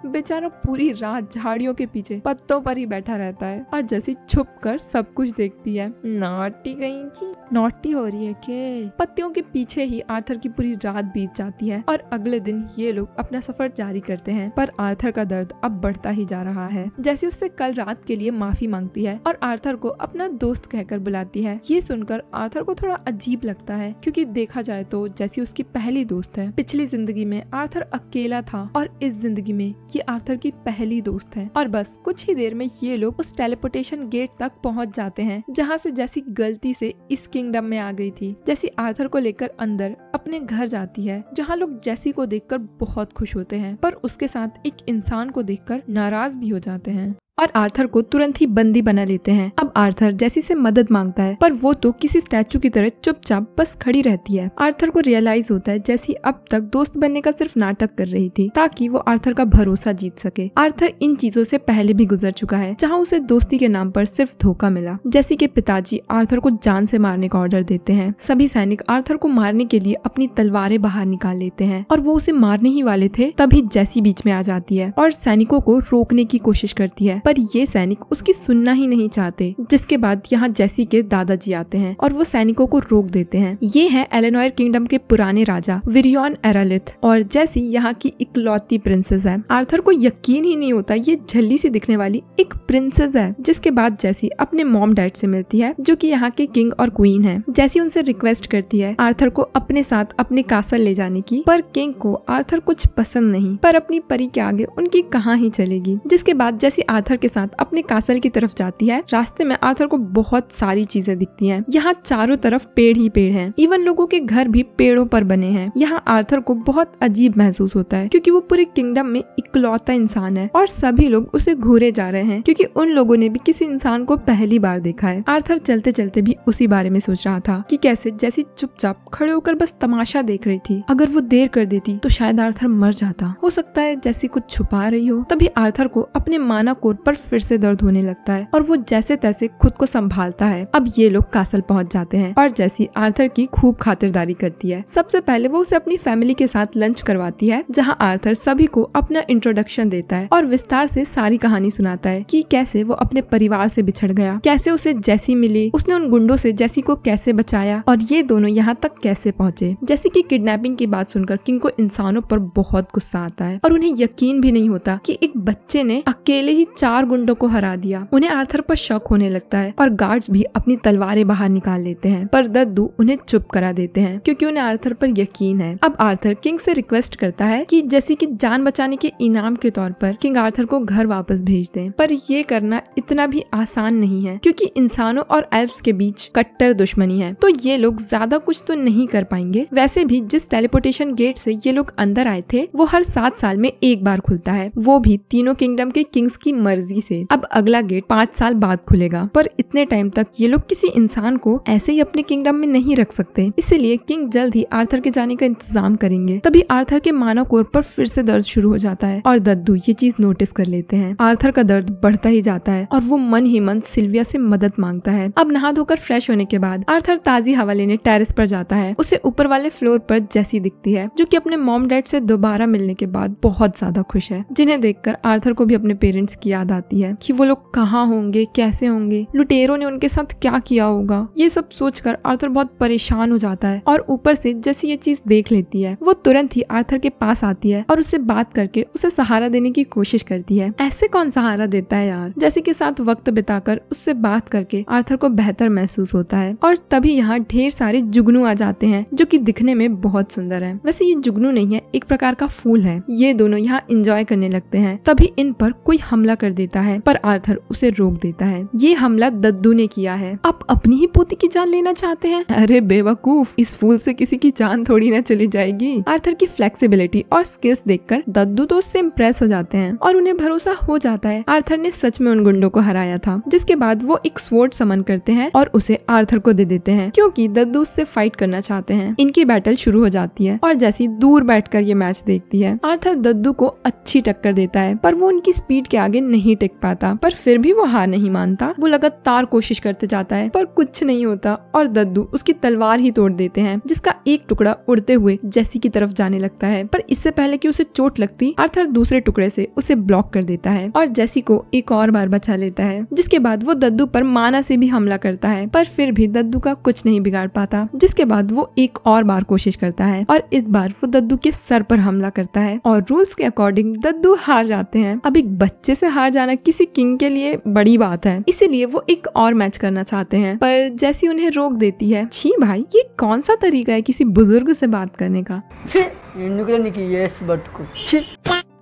बेचारा पूरी रात झाड़ियों के पीछे पत्तों पर ही बैठा रहता है और जैसी छुप कर सब कुछ देखती है। नॉटी कहीं की, नॉटी हो रही है के। पत्तियों के पीछे ही आर्थर की पूरी रात बीत जाती है और अगले दिन ये लोग अपना सफर जारी करते हैं। पर आर्थर का दर्द अब बढ़ता ही जा रहा है। जैसी उससे कल रात के लिए माफी मांगती है और आर्थर को अपना दोस्त कहकर बुलाती है। ये सुनकर आर्थर को थोड़ा अजीब लगता है, क्योंकि देखा जाए तो जैसी उसकी पहली दोस्त है। पिछली जिंदगी में आर्थर अकेला था और इस जिंदगी में ये आर्थर की पहली दोस्त है। और बस कुछ ही देर में ये लोग उस टेलीपोर्टेशन गेट तक पहुंच जाते हैं, जहां से जैसी गलती से इस किंगडम में आ गई थी। जैसी आर्थर को लेकर अंदर अपने घर जाती है, जहां लोग जैसी को देखकर बहुत खुश होते हैं, पर उसके साथ एक इंसान को देखकर नाराज भी हो जाते हैं। और आर्थर को तुरंत ही बंदी बना लेते हैं। अब आर्थर जैसी से मदद मांगता है, पर वो तो किसी स्टैचू की तरह चुपचाप बस खड़ी रहती है। आर्थर को रियलाइज होता है जैसी अब तक दोस्त बनने का सिर्फ नाटक कर रही थी ताकि वो आर्थर का भरोसा जीत सके। आर्थर इन चीजों से पहले भी गुजर चुका है, जहाँ उसे दोस्ती के नाम पर सिर्फ धोखा मिला। जैसी के पिताजी आर्थर को जान से मारने का ऑर्डर देते हैं। सभी सैनिक आर्थर को मारने के लिए अपनी तलवारें बाहर निकाल लेते हैं और वो उसे मारने ही वाले थे, तभी जैसी बीच में आ जाती है और सैनिकों को रोकने की कोशिश करती है, पर ये सैनिक उसकी सुनना ही नहीं चाहते। जिसके बाद यहाँ जैसी के दादाजी आते हैं और वो सैनिकों को रोक देते हैं। ये है एलेनोर किंगडम के पुराने राजा विरियन एरालिथ और जैसी यहाँ की इकलौती प्रिंसेस है। आर्थर को यकीन ही नहीं होता ये झल्ली सी दिखने वाली एक प्रिंसेस है। जिसके बाद जैसी अपने मॉम डैड से मिलती है जो कि यहाँ के किंग और क्वीन है। जैसी उनसे रिक्वेस्ट करती है आर्थर को अपने साथ अपने कासल ले जाने की, पर किंग को आर्थर कुछ पसंद नहीं, पर अपनी परी के आगे उनकी कहाँ ही चलेगी। जिसके बाद जैसी आर्थर के साथ अपने कासल की तरफ जाती है, रास्ते में आर्थर को बहुत सारी चीजें दिखती हैं। यहाँ चारों तरफ पेड़ ही पेड़ हैं, इवन लोगों के घर भी पेड़ों पर बने हैं। यहाँ आर्थर को बहुत अजीब महसूस होता है क्योंकि वो पूरे किंगडम में इकलौता इंसान है और सभी लोग उसे घूरे जा रहे हैं क्योंकि उन लोगों ने भी किसी इंसान को पहली बार देखा है। आर्थर चलते चलते भी उसी बारे में सोच रहा था कि कैसे जैसी चुपचाप खड़े होकर बस तमाशा देख रही थी। अगर वो देर कर देती तो शायद आर्थर मर जाता। हो सकता है जैसी कुछ छुपा रही हो। तभी आर्थर को अपने माना कोर पर फिर से दर्द होने लगता है और वो जैसे तैसे खुद को संभालता है। अब ये लोग कासल पहुंच जाते हैं और जैसी आर्थर की खूब खातिरदारी करती है। सबसे पहले वो उसे अपनी फैमिली के साथ लंच करवाती है, जहाँ आर्थर सभी को अपना इंट्रोडक्शन देता है और विस्तार से सारी कहानी सुनाता है कि कैसे वो अपने परिवार से बिछड़ गया, कैसे उसे जैसी मिली, उसने उन गुंडों से जैसी को कैसे बचाया और ये दोनों यहाँ तक कैसे पहुँचे। जैसी की किडनैपिंग की बात सुनकर किंग को इंसानों पर बहुत गुस्सा आता है और उन्हें यकीन भी नहीं होता कि एक बच्चे ने अकेले ही 4 गुंडों को हरा दिया। उन्हें आर्थर पर शक होने लगता है और गार्ड्स भी अपनी तलवारें बाहर निकाल लेते हैं, पर दद्दू उन्हें चुप करा देते हैं क्योंकि उन्हें आर्थर पर यकीन है। अब आर्थर किंग से रिक्वेस्ट करता है कि जैसी की जान बचाने के इनाम के तौर पर किंग आर्थर को घर वापस भेज दें, पर ये करना इतना भी आसान नहीं है क्योंकि इंसानों और एल्फ्स के बीच कट्टर दुश्मनी है, तो ये लोग ज्यादा कुछ तो नहीं कर पाएंगे। वैसे भी जिस टेलीपोर्टेशन गेट से ये लोग अंदर आए थे वो हर 7 साल में एक बार खुलता है, वो भी तीनों किंगडम के किंग्स की मर्जी से। अब अगला गेट 5 साल बाद खुलेगा, पर इतने टाइम तक ये लोग किसी इंसान को ऐसे ही अपने किंगडम में नहीं रख सकते, इसलिए किंग जल्द ही आर्थर के जाने का इंतजाम करेंगे। तभी आर्थर के मानव कोर पर फिर से दर्द शुरू हो जाता है और दद्दू ये चीज नोटिस कर लेते हैं। आर्थर का दर्द बढ़ता ही जाता है और वो मन ही मन सिल्विया से मदद मांगता है। अब नहा धोकर फ्रेश होने के बाद आर्थर ताजी हवा लेने टेरेस पर जाता है। उसे ऊपर वाले फ्लोर पर जैसी दिखती है जो कि अपने मॉम डैड से दोबारा मिलने के बाद बहुत ज्यादा खुश है, जिन्हें देखकर आर्थर को भी अपने पेरेंट्स की याद आती है कि वो लोग कहाँ होंगे, कैसे होंगे, लुटेरों ने उनके साथ क्या किया होगा। ये सब सोचकर आर्थर बहुत परेशान हो जाता है और ऊपर से जैसी ये चीज देख लेती है वो तुरंत ही आर्थर के पास आती है और उससे बात करके उसे सहारा देने की कोशिश करती है। ऐसे कौन सहारा देता है यार। जैसी के साथ वक्त बिताकर उससे बात करके आर्थर को बेहतर महसूस होता है और तभी यहाँ ढेर सारे जुगनू आ जाते हैं जो कि दिखने में बहुत सुंदर है। वैसे ये जुगनू नहीं है, एक प्रकार का फूल है। ये दोनों यहाँ एंजॉय करने लगते हैं, तभी इन पर कोई हमला कर देता है, पर आर्थर उसे रोक देता है। ये हमला दद्दू ने किया है। आप अपनी ही पोती की जान लेना चाहते हैं? अरे बेवकूफ, इस फूल से किसी की जान थोड़ी ना चली जाएगी। आर्थर की फ्लेक्सिबिलिटी और स्किल्स देखकर दद्दू तो उससे इम्प्रेस हो जाते हैं और उन्हें भरोसा हो जाता है आर्थर ने सच में उन गुंडों को हराया था। जिसके बाद वो एक स्वॉर्ड समन करते हैं और उसे आर्थर को दे देते हैं क्योंकि दद्दू उससे फाइट करना चाहते हैं। इनकी बैटल शुरू हो जाती है और जैसी दूर बैठकर ये मैच देखती है। आर्थर दद्दू को अच्छी टक्कर देता है, पर वो उनकी स्पीड के आगे नहीं टिक पाता, पर फिर भी वो हार नहीं मानता। वो लगातार कोशिश करते जाता है पर कुछ नहीं होता और दद्दू उसकी तलवार ही तोड़ देते हैं, जिसका एक टुकड़ा उड़ते हुए जैसी की तरफ जाने लगता है। पर इससे पहले कि उसे चोट लगती, आर्थर दूसरे टुकड़े से उसे ब्लॉक कर देता है और जैसी को एक और बार बचा लेता है। जिसके बाद वो दद्दू पर माना से भी हमला करता है, पर फिर भी दद्दू का कुछ नहीं बिगाड़ पाता। जिसके बाद वो एक और बार कोशिश करता है और इस बार वो दद्दू के सर पर हमला करता है और रूल्स के अकॉर्डिंग दद्दू हार जाते हैं। अब एक बच्चे से हार जाना किसी किंग के लिए बड़ी बात है, इसीलिए वो एक और मैच करना चाहते हैं, पर जैसी उन्हें रोक देती है। छी भाई, ये कौन सा तरीका है किसी बुजुर्ग से बात करने का।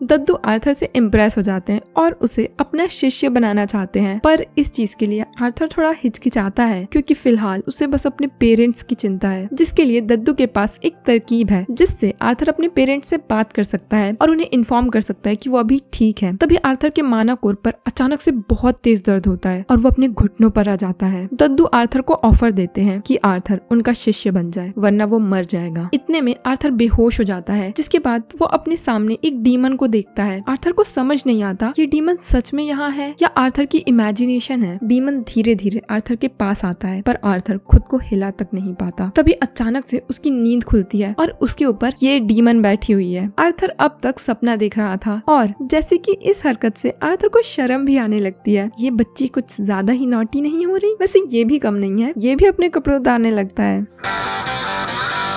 दद्दू आर्थर से इम्प्रेस हो जाते हैं और उसे अपना शिष्य बनाना चाहते हैं, पर इस चीज के लिए आर्थर थोड़ा हिचकिचाता है क्योंकि फिलहाल उसे बस अपने पेरेंट्स की चिंता है, जिसके लिए दद्दू के पास एक तरकीब है जिससे आर्थर अपने पेरेंट्स से बात कर सकता है और उन्हें इन्फॉर्म कर सकता है कि वो अभी ठीक है। तभी आर्थर के मानाकोर पर अचानक से बहुत तेज दर्द होता है और वो अपने घुटनों पर आ जाता है। दद्दू आर्थर को ऑफर देते हैं कि आर्थर उनका शिष्य बन जाए वरना वो मर जाएगा। इतने में आर्थर बेहोश हो जाता है, जिसके बाद वो अपने सामने एक डीमन को देखता है। आर्थर को समझ नहीं आता ये डीमन सच में यहाँ है या आर्थर की इमेजिनेशन है। डीमन धीरे धीरे आर्थर के पास आता है पर आर्थर खुद को हिला तक नहीं पाता। तभी अचानक से उसकी नींद खुलती है और उसके ऊपर ये डीमन बैठी हुई है। आर्थर अब तक सपना देख रहा था और जैसे कि इस हरकत से आर्थर को शर्म भी आने लगती है। ये बच्ची कुछ ज्यादा ही नॉटी नहीं हो रही? वैसे ये भी कम नहीं है, ये भी अपने कपड़े उतारने लगता है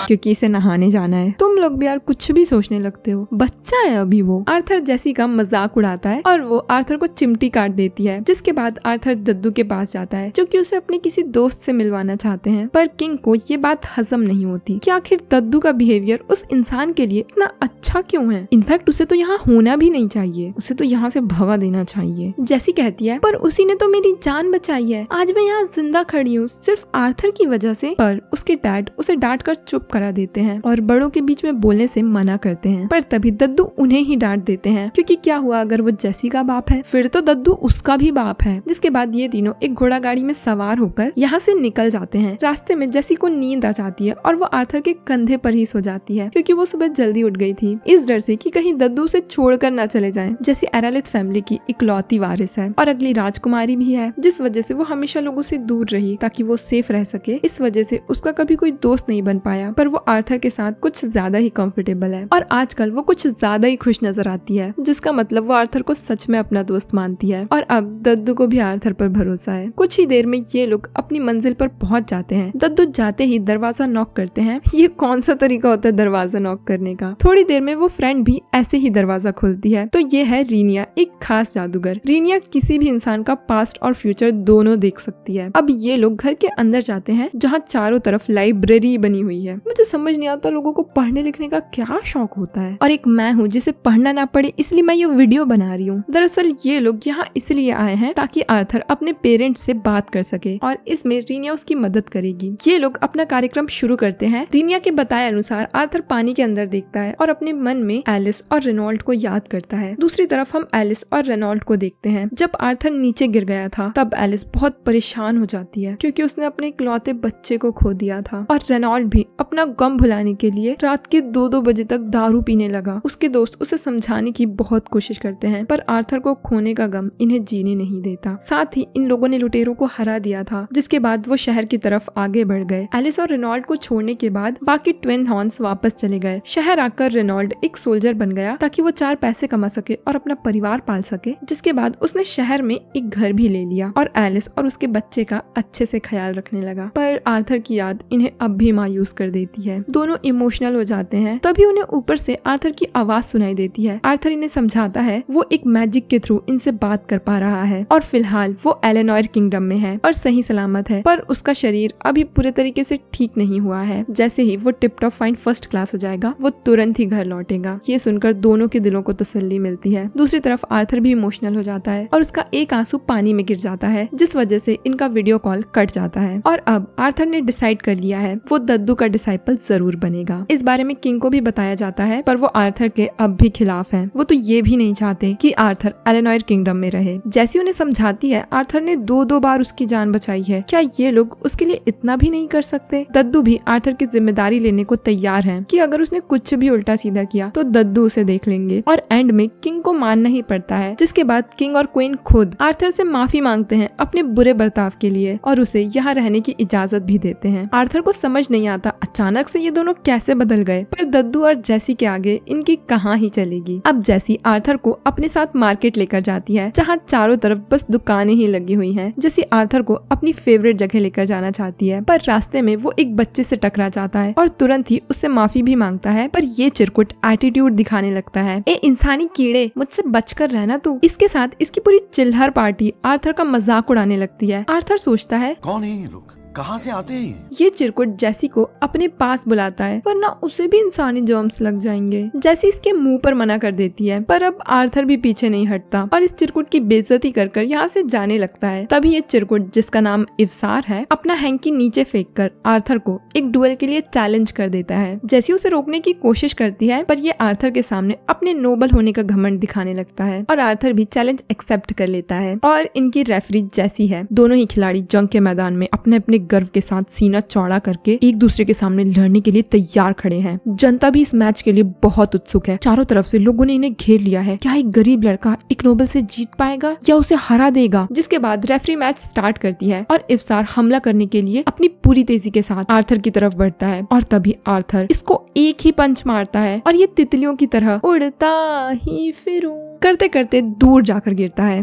क्योंकि इसे नहाने जाना है। तुम लोग भी यार कुछ भी सोचने लगते हो, बच्चा है अभी वो। आर्थर जेसी का मजाक उड़ाता है और वो आर्थर को चिमटी काट देती है, जिसके बाद आर्थर दद्दू के पास जाता है जो कि उसे अपने किसी दोस्त से मिलवाना चाहते हैं। पर किंग को ये बात हजम नहीं होती कि आखिर दद्दू का बिहेवियर उस इंसान के लिए इतना अच्छा क्यों है। इनफैक्ट उसे तो यहाँ होना भी नहीं चाहिए, उसे तो यहाँ से भगा देना चाहिए। जेसी कहती है पर उसी ने तो मेरी जान बचाई है, आज मैं यहाँ जिंदा खड़ी हूँ सिर्फ आर्थर की वजह से। पर उसके डैड उसे डांट कर चुप करा देते हैं और बड़ों के बीच में बोलने से मना करते हैं। पर तभी दद्दू उन्हें ही डांट देते हैं क्योंकि क्या हुआ अगर वो जेसी का बाप है, फिर तो दद्दू उसका भी बाप है। जिसके बाद ये तीनों एक घोड़ा गाड़ी में सवार होकर यहाँ से निकल जाते हैं। रास्ते में जेसी को नींद आ जाती है और वो आर्थर के कंधे पर ही सो जाती है क्योंकि वो सुबह जल्दी उठ गई थी, इस डर से कि कहीं दद्दू उसे छोड़कर ना चले जाएं। जेसी एरालिथ फैमिली की इकलौती वारिस है और अगली राजकुमारी भी है, जिस वजह से वो हमेशा लोगों से दूर रही ताकि वो सेफ रह सके। इस वजह से उसका कभी कोई दोस्त नहीं बन पाया, पर वो आर्थर के साथ कुछ ज्यादा ही कंफर्टेबल है और आजकल वो कुछ ज्यादा ही खुश नजर आती है, जिसका मतलब वो आर्थर को सच में अपना दोस्त मानती है। और अब दद्दू को भी आर्थर पर भरोसा है। कुछ ही देर में ये लोग अपनी मंजिल पर पहुंच जाते हैं। दद्दू जाते ही दरवाजा नॉक करते हैं। ये कौन सा तरीका होता है दरवाजा नॉक करने का। थोड़ी देर में वो फ्रेंड भी ऐसे ही दरवाजा खोलती है तो ये है रीनिया, एक खास जादूगर। रीनिया किसी भी इंसान का पास्ट और फ्यूचर दोनों देख सकती है। अब ये लोग घर के अंदर जाते हैं जहाँ चारों तरफ लाइब्रेरी बनी हुई है। मुझे समझ नहीं आता लोगों को पढ़ने लिखने का क्या शौक होता है, और एक मैं हूँ जिसे पढ़ना ना पड़े इसलिए मैं ये वीडियो बना रही हूँ। दरअसल ये लोग यहाँ इसलिए आए हैं ताकि आर्थर अपने पेरेंट्स से बात कर सके और इसमें रीनिया उसकी मदद करेगी। ये लोग अपना कार्यक्रम शुरू करते हैं। रीनिया के बताए अनुसार आर्थर पानी के अंदर देखता है और अपने मन में एलिस और रेनॉल्ड को याद करता है। दूसरी तरफ हम एलिस और रेनॉल्ड को देखते हैं। जब आर्थर नीचे गिर गया था तब एलिस बहुत परेशान हो जाती है क्योंकि उसने अपने इकलौते बच्चे को खो दिया था, और रेनॉल्ड भी अपना गम भुलाने के लिए रात के 2-2 बजे तक दारू पीने लगा। उसके दोस्त उसे समझाने की बहुत कोशिश करते हैं पर आर्थर को खोने का गम इन्हें जीने नहीं देता। साथ ही इन लोगों ने लुटेरों को हरा दिया था, जिसके बाद वो शहर की तरफ आगे बढ़ गए। एलिस और रेनॉल्ड को छोड़ने के बाद बाकी ट्विन हॉर्न्स वापस चले गए। शहर आकर रेनॉल्ड एक सोल्जर बन गया ताकि वो 4 पैसे कमा सके और अपना परिवार पाल सके। जिसके बाद उसने शहर में एक घर भी ले लिया और एलिस और उसके बच्चे का अच्छे से ख्याल रखने लगा। पर आर्थर की याद इन्हें अब भी मायूस कर देती है। दोनों इमोशनल हो जाते हैं। तभी उन्हें ऊपर से आर्थर की आवाज सुनाई देती है। आर्थर इन्हें समझाता है वो एक मैजिक के थ्रू इनसे बात कर पा रहा है और फिलहाल वो एलेनॉर किंगडम में है और सही सलामत है, पर उसका शरीर अभी पूरे तरीके से ठीक नहीं हुआ है। जैसे ही वो tip top fine first class हो जाएगा वो तुरंत ही घर लौटेगा। ये सुनकर दोनों के दिलों को तसल्ली मिलती है। दूसरी तरफ आर्थर भी इमोशनल हो जाता है और उसका एक आंसू पानी में गिर जाता है, जिस वजह से इनका वीडियो कॉल कट जाता है। और अब आर्थर ने डिसाइड कर लिया है वो दद्दू का डिसाइपल जरूर बनेगा। इस बारे में किंग को भी बताया जाता है, पर वो आर्थर के अब भी खिलाफ हैं। वो तो ये भी नहीं चाहते कि आर्थर एलेनॉर किंगडम में रहे। जैसी उन्हें समझाती है आर्थर ने 2-2 बार उसकी जान बचाई है, क्या ये लोग उसके लिए इतना भी नहीं कर सकते। दद्दू भी आर्थर की जिम्मेदारी लेने को तैयार है कि अगर उसने कुछ भी उल्टा सीधा किया तो दद्दू उसे देख लेंगे, और एंड में किंग को मानना ही पड़ता है। जिसके बाद किंग और क्वीन खुद आर्थर से माफी मांगते हैं अपने बुरे बर्ताव के लिए और उसे यहाँ रहने की इजाजत भी देते हैं। आर्थर को समझ नहीं आता अचानक से ये दोनों कैसे बदल गए, पर दद्दू और जेसी के आगे इनकी कहां ही चलेगी। अब जेसी आर्थर को अपने साथ मार्केट लेकर जाती है जहाँ चारों तरफ बस दुकानें ही लगी हुई हैं। जेसी आर्थर को अपनी फेवरेट जगह लेकर जाना चाहती है, पर रास्ते में वो एक बच्चे से टकरा जाता है और तुरंत ही उससे माफी भी मांगता है, पर ये चिरकुट एटीट्यूड दिखाने लगता है। ए इंसानी कीड़े, मुझसे बचकर रहना तू। इसके साथ इसकी पूरी चिल्हर पार्टी आर्थर का मजाक उड़ाने लगती है। आर्थर सोचता है कौन है ये लोग, कहाँ से आते हैं ये चिरकुट जैसी को अपने पास बुलाता है, वरना उसे भी इंसानी जर्म्स लग जाएंगे। जैसी इसके मुंह पर मना कर देती है, पर अब आर्थर भी पीछे नहीं हटता और इस चिरकुट की बेइज्जती कर यहाँ से जाने लगता है। तभी ये चिरकुट, जिसका नाम इवसार है, अपना हैंकी नीचे फेंक कर आर्थर को एक डुएल के लिए चैलेंज कर देता है। जैसी उसे रोकने की कोशिश करती है, पर ये आर्थर के सामने अपने नोबल होने का घमंड दिखाने लगता है और आर्थर भी चैलेंज एक्सेप्ट कर लेता है। और इनकी रेफरी जैसी है। दोनों ही खिलाड़ी जंग के मैदान में अपने अपने गर्व के साथ सीना चौड़ा करके एक दूसरे के सामने लड़ने के लिए तैयार खड़े हैं। जनता भी इस मैच के लिए बहुत उत्सुक है। चारों तरफ से लोगों ने इन्हें घेर लिया है। क्या एक गरीब लड़का एक नोबल से जीत पाएगा या उसे हरा देगा? जिसके बाद रेफरी मैच स्टार्ट करती है और इवसार हमला करने के लिए अपनी पूरी तेजी के साथ आर्थर की तरफ बढ़ता है और तभी आर्थर इसको एक ही पंच मारता है और ये तितलियों की तरह उड़ता ही फिरूं करते करते दूर जाकर गिरता है।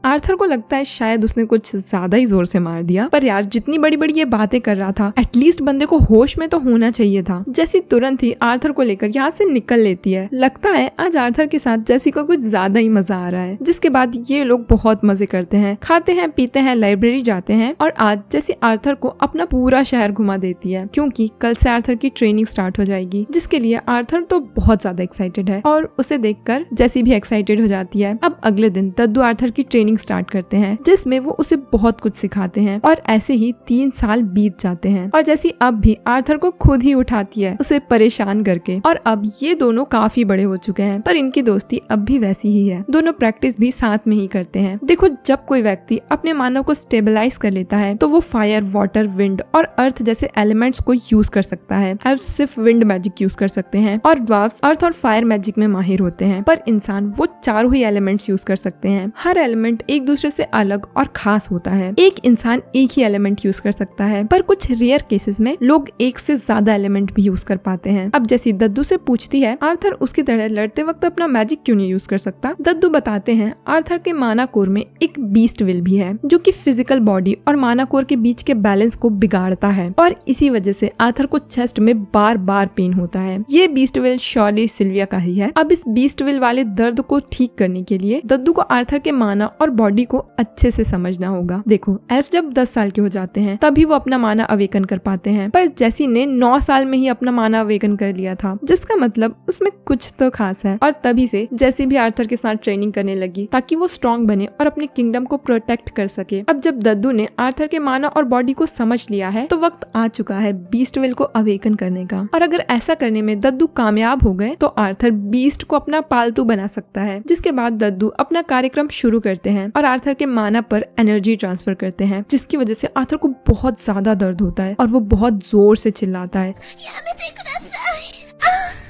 आर्थर को लगता है शायद उसने कुछ ज्यादा ही जोर से मार दिया, पर यार जितनी बड़ी बड़ी ये बातें कर रहा था, एटलीस्ट बंदे को होश में तो होना चाहिए था। जैसी तुरंत ही आर्थर को लेकर यहाँ से निकल लेती है। लगता है आज आर्थर के साथ जैसी को कुछ ज्यादा ही मजा आ रहा है। जिसके बाद ये लोग बहुत मजे करते हैं, खाते हैं, पीते हैं, लाइब्रेरी जाते हैं और आज जैसी आर्थर को अपना पूरा शहर घुमा देती है, क्योंकि कल से आर्थर की ट्रेनिंग स्टार्ट हो जाएगी, जिसके लिए आर्थर तो बहुत ज्यादा एक्साइटेड है और उसे देखकर जैसी भी एक्साइटेड हो जाती है। अब अगले दिन दद्दू आर्थर की ट्रेनिंग स्टार्ट करते हैं, जिसमें वो उसे बहुत कुछ सिखाते हैं और ऐसे ही 3 साल बीत जाते हैं और जैसी अब भी आर्थर को खुद ही उठाती है, उसे परेशान करके। और अब ये दोनों काफी बड़े हो चुके हैं, पर इनकी दोस्ती अब भी वैसी ही है। दोनों प्रैक्टिस भी साथ में ही करते हैं। देखो, जब कोई व्यक्ति अपने मानव को स्टेबलाइज कर लेता है तो वो फायर, वाटर, विंड और अर्थ जैसे एलिमेंट्स को यूज कर सकता है। एल्फ सिर्फ विंड मैजिक यूज कर सकते हैं और ड्वार्फ्स अर्थ और फायर मैजिक में माहिर होते हैं, पर इंसान वो चारों ही एलिमेंट्स यूज कर सकते हैं। हर एलिमेंट एक दूसरे से अलग और खास होता है। एक इंसान एक ही एलिमेंट यूज कर सकता है, पर कुछ रेयर केसेस में लोग एक से ज्यादा एलिमेंट भी यूज कर पाते हैं। अब जैसी दद्दू से पूछती है आर्थर उसकी तरह लड़ते वक्त अपना मैजिक क्यों नहीं यूज कर सकता। दद्दू बताते हैं आर्थर के माना कोर में एक बीस्ट विल भी है, जो कि फिजिकल बॉडी और माना कोर के बीच के बैलेंस को बिगाड़ता है और इसी वजह से आर्थर को चेस्ट में बार बार पेन होता है। ये बीस्ट विल श्योरली सिल्विया का ही है। अब इस बीस्ट विल वाले दर्द को ठीक करने के लिए दद्दू को आर्थर के माना और बॉडी को अच्छे से समझना होगा। देखो, एल्फ जब 10 साल के हो जाते हैं तभी वो अपना माना अवेकन कर पाते हैं, पर जैसी ने 9 साल में ही अपना माना अवेकन कर लिया था, जिसका मतलब उसमें कुछ तो खास है। और तभी से जैसी भी आर्थर के साथ ट्रेनिंग करने लगी ताकि वो स्ट्रॉन्ग बने और अपने किंगडम को प्रोटेक्ट कर सके। अब जब दद्दू ने आर्थर के माना और बॉडी को समझ लिया है तो वक्त आ चुका है बीस्ट विल को अवेकन करने का। और अगर ऐसा करने में दद्दू कामयाब हो गए तो आर्थर बीस्ट को अपना पालतू बना सकता है। जिसके बाद दद्दू अपना कार्यक्रम शुरू करते हैं और आर्थर के माना पर एनर्जी ट्रांसफर करते हैं, जिसकी वजह से आर्थर को बहुत ज्यादा दर्द होता है और वो बहुत जोर से चिल्लाता है।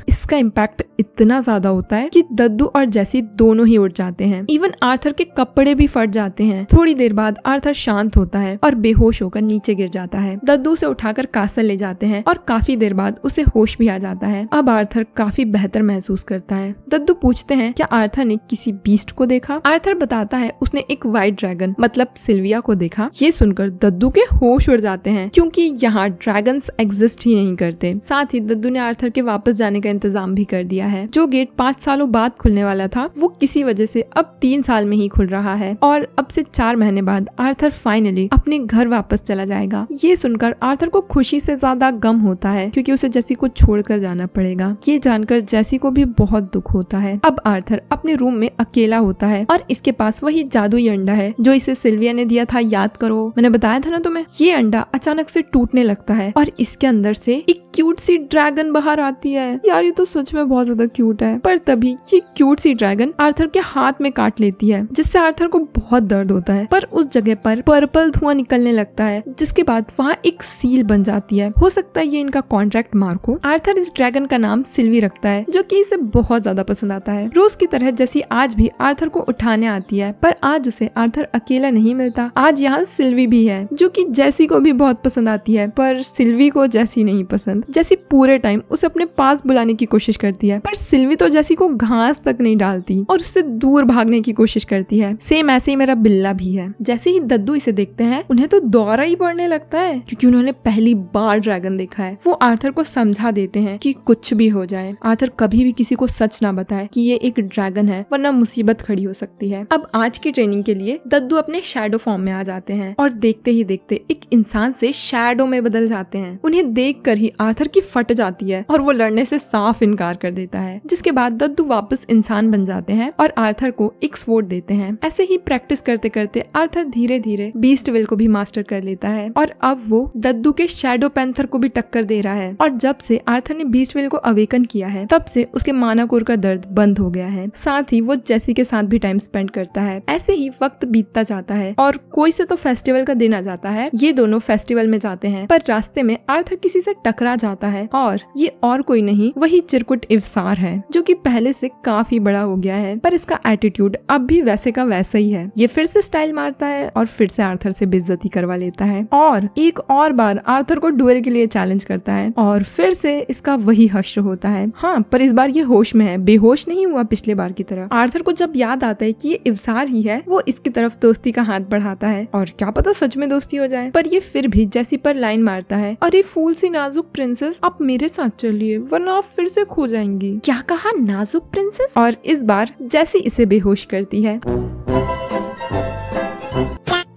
इसका इम्पैक्ट इतना ज्यादा होता है कि दद्दू और जैसी दोनों ही उठ जाते हैं। इवन आर्थर के कपड़े भी फट जाते हैं। थोड़ी देर बाद आर्थर शांत होता है और बेहोश होकर नीचे गिर जाता है। दद्दू उसे उठाकर कासल ले जाते हैं और काफी देर बाद उसे होश भी आ जाता है। अब आर्थर काफी बेहतर महसूस करता है। दद्दू पूछते हैं क्या आर्थर ने किसी बीस्ट को देखा। आर्थर बताता है उसने एक व्हाइट ड्रैगन मतलब सिल्विया को देखा। ये सुनकर दद्दू के होश उड़ जाते हैं, क्योंकि यहाँ ड्रैगन्स एग्जिस्ट ही नहीं करते। साथ ही दद्दू ने आर्थर के वापस जाने का इंतजाम भी कर दिया है। जो गेट 5 सालों बाद खुलने वाला था वो किसी वजह से अब 3 साल में ही खुल रहा है और अब से 4 महीने बाद आर्थर फाइनली अपने घर वापस चला जाएगा। ये सुनकर आर्थर को खुशी से ज्यादा गम होता है, क्योंकि उसे जैसी को छोड़कर जाना पड़ेगा। ये जानकर जैसी को भी बहुत दुख होता है। अब आर्थर अपने रूम में अकेला होता है और इसके पास वही जादुई अंडा है जो इसे सिल्विया ने दिया था। याद करो, मैंने बताया था ना तुम्हें। ये अंडा अचानक से टूटने लगता है और इसके अंदर से एक क्यूट सी ड्रैगन बाहर आती है। यार ये तो सच में बहुत ज्यादा क्यूट है। पर तभी ये क्यूट सी ड्रैगन आर्थर के हाथ में काट लेती है, जिससे आर्थर को बहुत दर्द होता है। पर उस जगह पर पर्पल धुआं निकलने लगता है, जिसके बाद वहाँ एक सील बन जाती है। हो सकता है ये इनका कॉन्ट्रैक्ट मार्क हो। आर्थर इस ड्रैगन का नाम सिल्वी रखता है, जो कि इसे बहुत ज्यादा पसंद आता है। रोज की तरह जैसी आज भी आर्थर को उठाने आती है, पर आज उसे आर्थर अकेला नहीं मिलता। आज यहाँ सिल्वी भी है, जो कि जैसी को भी बहुत पसंद आती है, पर सिल्वी को जैसी नहीं पसंद। जैसी पूरे टाइम उसे अपने पास बुलाने की कोशिश करती है, पर सिल्वी तो जैसी को घास तक नहीं डालती और उससे दूर भागने की कोशिश करती है। सेम ऐसे ही मेरा बिल्ला भी है। जैसे ही दद्दू इसे देखते हैं उन्हें तो दौरा ही पड़ने लगता है, क्योंकि उन्होंने पहली बार ड्रैगन देखा है। वो आर्थर को समझा देते हैं कि कुछ भी हो जाए, आर्थर कभी भी किसी को सच ना बताए कि ये एक ड्रैगन है, वरना मुसीबत खड़ी हो सकती है। अब आज की ट्रेनिंग के लिए दद्दू अपने शैडो फॉर्म में आ जाते हैं और देखते ही देखते एक इंसान से शैडो में बदल जाते हैं। उन्हें देखकर ही आर्थर की फट जाती है और वो लड़ने से साफ इनकार कर देता है। जिसके बाद दद्दू वापस इंसान बन जाते हैं और आर्थर को एक स्वॉर्ड देते हैं। ऐसे ही प्रैक्टिस करते करते आर्थर धीरे धीरे बीस्ट विल को भी मास्टर कर लेता है और अब वो दद्दू के शैडो पैंथर को भी टक्कर दे रहा है। और जब से आर्थर ने बीस्ट विल को अवेकन किया है, तब से उसके मानाकोर का दर्द बंद हो गया है। साथ ही वो जेसी के साथ भी टाइम स्पेंड करता है। ऐसे ही वक्त बीतता जाता है और कोई से तो फेस्टिवल का दिन आ जाता है। ये दोनों फेस्टिवल में जाते हैं, पर रास्ते में आर्थर किसी से टकरा जाता है और ये और कोई नहीं, वही चिरकुट इवसार है, जो कि पहले से काफी बड़ा हो गया है, पर इसका एटीट्यूड अब भी वैसे का वैसा ही है। ये फिर से स्टाइल मारता है और फिर से आर्थर से बेइज्जती करवा लेता है और एक और बार आर्थर को डुएल के लिए चैलेंज करता है और फिर से इसका वही हश्र होता है। हाँ, पर इस बार ये होश में है, बेहोश नहीं हुआ पिछले बार की तरह। आर्थर को जब याद आता है कि ये इवसार ही है, वो इसकी तरफ दोस्ती का हाथ बढ़ाता है और क्या पता सच में दोस्ती हो जाए। पर ये फिर भी जेसी पर लाइन मारता है, अरे फूल सी नाजुक प्रिंसेस, आप मेरे साथ चलिए वरना आप फिर से खो जाएंगी। क्या कहा, नाजुक प्रिंसेस? और इस बार जेसी इसे बेहोश करती है।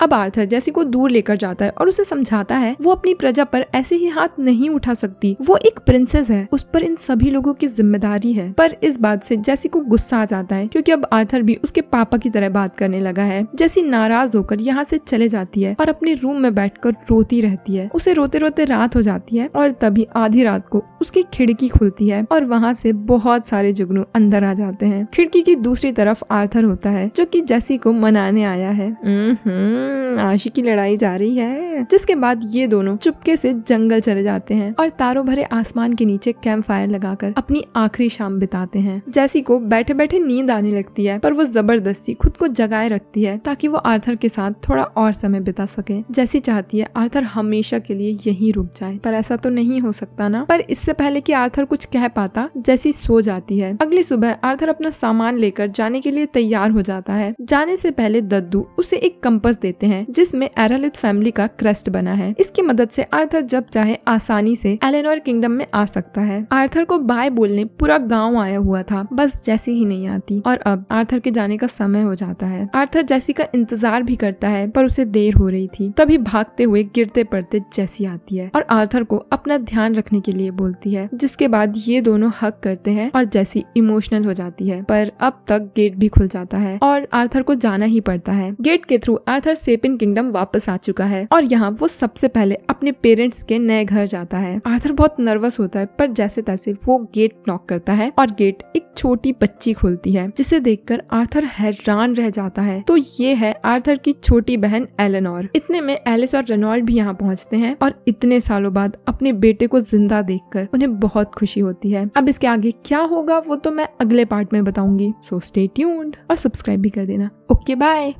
अब आर्थर जेसी को दूर लेकर जाता है और उसे समझाता है वो अपनी प्रजा पर ऐसे ही हाथ नहीं उठा सकती, वो एक प्रिंसेस है, उस पर इन सभी लोगों की जिम्मेदारी है। पर इस बात से जेसी को गुस्सा आ जाता है, क्योंकि अब आर्थर भी उसके पापा की तरह बात करने लगा है। जेसी नाराज होकर यहाँ से चले जाती है और अपने रूम में बैठकर रोती रहती है। उसे रोते रोते रात हो जाती है और तभी आधी रात को उसकी खिड़की खुलती है और वहाँ से बहुत सारे जुगनू अंदर आ जाते हैं। खिड़की की दूसरी तरफ आर्थर होता है, जो कि जेसी को मनाने आया है। आशिक की लड़ाई जा रही है। जिसके बाद ये दोनों चुपके से जंगल चले जाते हैं और तारों भरे आसमान के नीचे कैंप फायर लगाकर अपनी आखिरी शाम बिताते हैं। जेसी को बैठे बैठे नींद आने लगती है, पर वो जबरदस्ती खुद को जगाए रखती है ताकि वो आर्थर के साथ थोड़ा और समय बिता सके। जेसी चाहती है आर्थर हमेशा के लिए यहीं रुक जाए, पर ऐसा तो नहीं हो सकता ना। पर इससे पहले कि आर्थर कुछ कह पाता, जेसी सो जाती है। अगली सुबह आर्थर अपना सामान लेकर जाने के लिए तैयार हो जाता है। जाने से पहले दद्दू उसे एक कंपास देते हैं जिसमें एरालिथ फैमिली का क्रेस्ट बना है। इसकी मदद से आर्थर जब चाहे आसानी से एलेनोर किंगडम में आ सकता है। आर्थर को बाय बोलने पूरा गांव आया हुआ था, बस जेसी ही नहीं आती और अब आर्थर के जाने का समय हो जाता है। आर्थर जेसी का इंतजार भी करता है, पर उसे देर हो रही थी। तभी भागते हुए गिरते पड़ते जेसी आती है और आर्थर को अपना ध्यान रखने के लिए बोलती है। जिसके बाद ये दोनों हग करते हैं और जेसी इमोशनल हो जाती है। पर अब तक गेट भी खुल जाता है और आर्थर को जाना ही पड़ता है। गेट के थ्रू आर्थर सेपिन किंगडम वापस आ चुका है और यहाँ वो सबसे पहले अपने पेरेंट्स के नए घर जाता है। आर्थर बहुत नर्वस होता है, पर जैसे तैसे वो गेट नॉक करता है और गेट एक छोटी बच्ची खोलती है, जिसे देखकर आर्थर हैरान रह जाता है। तो ये है आर्थर की छोटी बहन एलेनोर। इतने में एलिस और रेनॉल्ड भी यहाँ पहुँचते हैं और इतने सालों बाद अपने बेटे को जिंदा देखकर उन्हें बहुत खुशी होती है। अब इसके आगे क्या होगा वो तो मैं अगले पार्ट में बताऊंगी, सो स्टे ट्यून्ड और सब्सक्राइब भी कर देना। Okay bye.